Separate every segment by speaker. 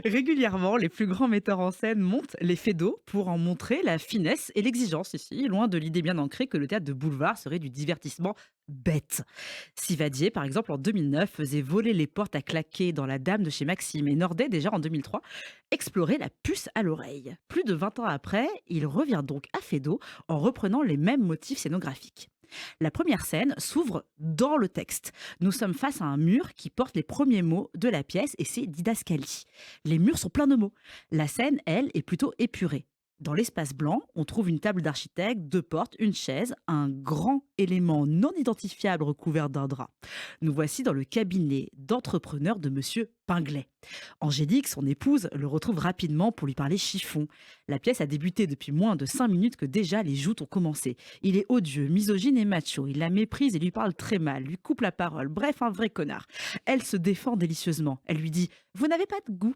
Speaker 1: Régulièrement, les plus grands metteurs en scène montent les faits d'eau pour en montrer la finesse et l'exigence ici, loin de l'idée bien ancrée que le théâtre de boulevard serait du divertissement bête. Sivadier, par exemple, en 2009, faisait voler les portes à claquer dans La Dame de chez Maxime et Nordet, déjà en 2003, explorait la puce à l'oreille. Plus de 20 ans après, il revient donc à fait d'eau en reprenant les mêmes motifs scénographiques. La première scène s'ouvre dans le texte. Nous sommes face à un mur qui porte les premiers mots de la pièce et c'est didascalie. Les murs sont pleins de mots. La scène, elle, est plutôt épurée. Dans l'espace blanc, on trouve une table d'architecte, deux portes, une chaise, un grand élément non identifiable recouvert d'un drap. Nous voici dans le cabinet d'entrepreneur de Monsieur Pinglet. Angélique, son épouse, le retrouve rapidement pour lui parler chiffon. La pièce a débuté depuis moins de 5 minutes que déjà les joutes ont commencé. Il est odieux, misogyne et macho. Il la méprise et lui parle très mal, lui coupe la parole. Bref, un vrai connard. Elle se défend délicieusement. Elle lui dit: Vous n'avez pas de goût.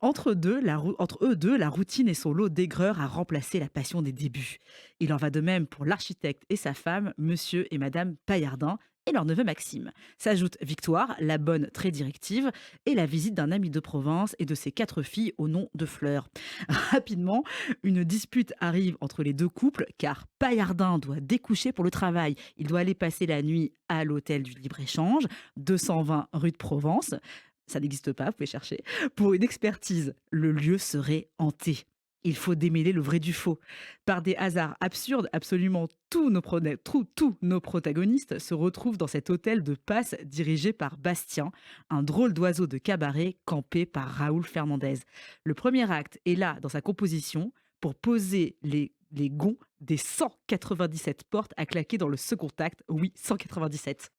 Speaker 1: Entre eux deux, la routine et son lot d'aigreur a remplacé la passion des débuts. Il en va de même pour l'architecte et sa femme, monsieur et madame Paillardin, et leur neveu Maxime. S'ajoute Victoire, la bonne très directive, et la visite d'un ami de Provence et de ses 4 filles au nom de Fleur. Rapidement, une dispute arrive entre les deux couples car Paillardin doit découcher pour le travail. Il doit aller passer la nuit à l'hôtel du Libre-Échange, 220 rue de Provence. Ça n'existe pas, vous pouvez chercher. Pour une expertise, le lieu serait hanté. Il faut démêler le vrai du faux. Par des hasards absurdes, absolument tous nos protagonistes se retrouvent dans cet hôtel de passe dirigé par Bastien, un drôle d'oiseau de cabaret campé par Raoul Fernandez. Le premier acte est là dans sa composition pour poser les gonds des 197 portes à claquer dans le second acte. Oui, 197.